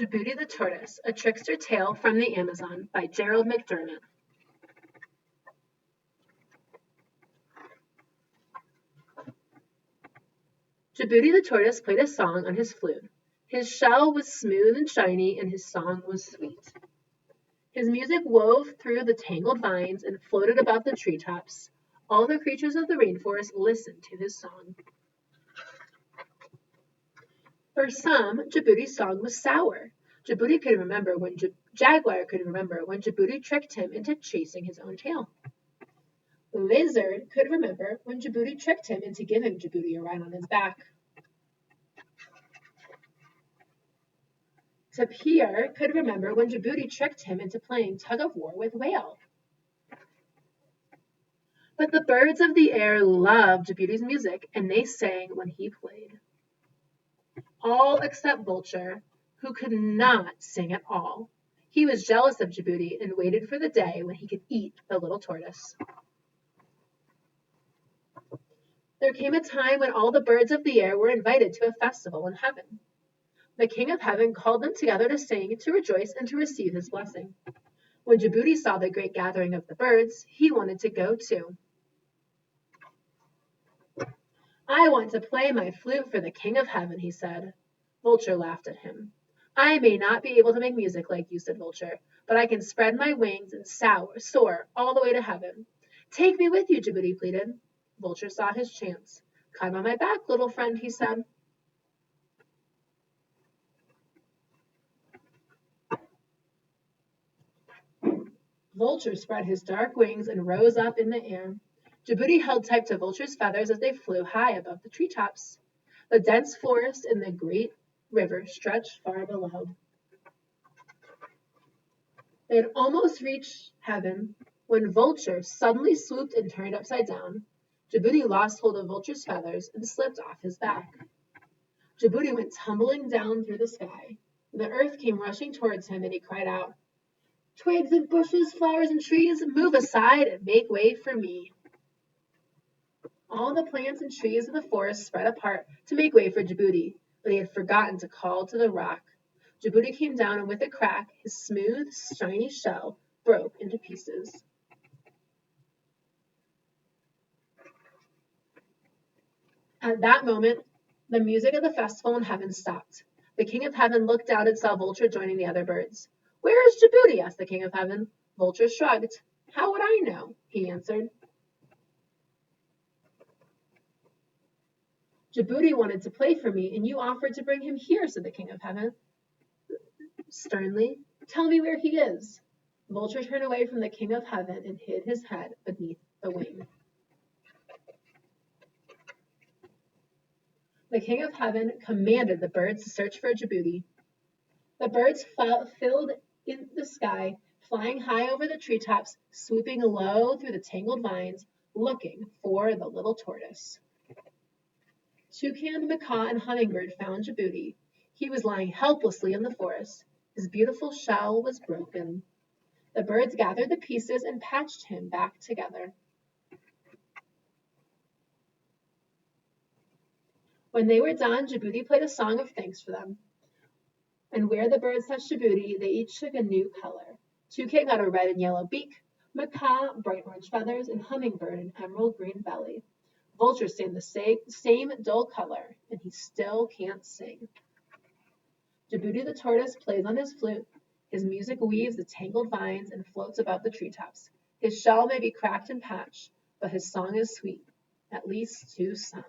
Jabuti the Tortoise, A Trickster Tale from the Amazon by Gerald McDermott. Jabuti the Tortoise played a song on his flute. His shell was smooth and shiny, and his song was sweet. His music wove through the tangled vines and floated above the treetops. All the creatures of the rainforest listened to his song. For some, Jabuti's song was sour. Jaguar could remember when Jabuti tricked him into chasing his own tail. Lizard could remember when Jabuti tricked him into giving Jabuti a ride on his back. Tapir could remember when Jabuti tricked him into playing tug-of-war with Whale. But the birds of the air loved Jabuti's music, and they sang when he played. All except Vulture, who could not sing at all. He was jealous of Jabuti and waited for the day when he could eat the little tortoise. There came a time when all the birds of the air were invited to a festival in heaven. The King of Heaven called them together to sing, to rejoice, and to receive his blessing. When Jabuti saw the great gathering of the birds, he wanted to go too. I want to play my flute for the King of Heaven, he said. Vulture laughed at him. I may not be able to make music like you, said Vulture, but I can spread my wings and soar all the way to heaven. Take me with you, Jabuti pleaded. Vulture saw his chance. Climb on my back, little friend, he said. Vulture spread his dark wings and rose up in the air. Jabuti held tight to Vulture's feathers as they flew high above the treetops. The dense forest and the great river stretched far below. They had almost reached heaven when Vulture suddenly swooped and turned upside down. Jabuti lost hold of Vulture's feathers and slipped off his back. Jabuti went tumbling down through the sky. The earth came rushing towards him, and he cried out, Twigs and bushes, flowers and trees, move aside and make way for me. All the plants and trees of the forest spread apart to make way for Jabuti, but he had forgotten to call to the rock. Jabuti came down, and with a crack, his smooth, shiny shell broke into pieces. At that moment, the music of the festival in heaven stopped. The King of Heaven looked out and saw Vulture joining the other birds. Where is Jabuti? Asked the King of Heaven. Vulture shrugged. How would I know? He answered. Jabuti wanted to play for me, and you offered to bring him here, said the King of Heaven sternly. Tell me where he is. Vulture turned away from the King of Heaven and hid his head beneath the wing. The King of Heaven commanded the birds to search for Jabuti. The birds filled in the sky, flying high over the treetops, swooping low through the tangled vines, looking for the little tortoise. Toucan, macaw, and hummingbird found Jabuti. He was lying helplessly in the forest. His beautiful shell was broken. The birds gathered the pieces and patched him back together. When they were done, Jabuti played a song of thanks for them. And where the birds touched Jabuti, they each took a new color. Toucan got a red and yellow beak, macaw bright orange feathers, and hummingbird an emerald green belly. Vulture stayed the same dull color, and he still can't sing. Jabuti the tortoise plays on his flute. His music weaves the tangled vines and floats above the treetops. His shell may be cracked and patched, but his song is sweet, at least to some.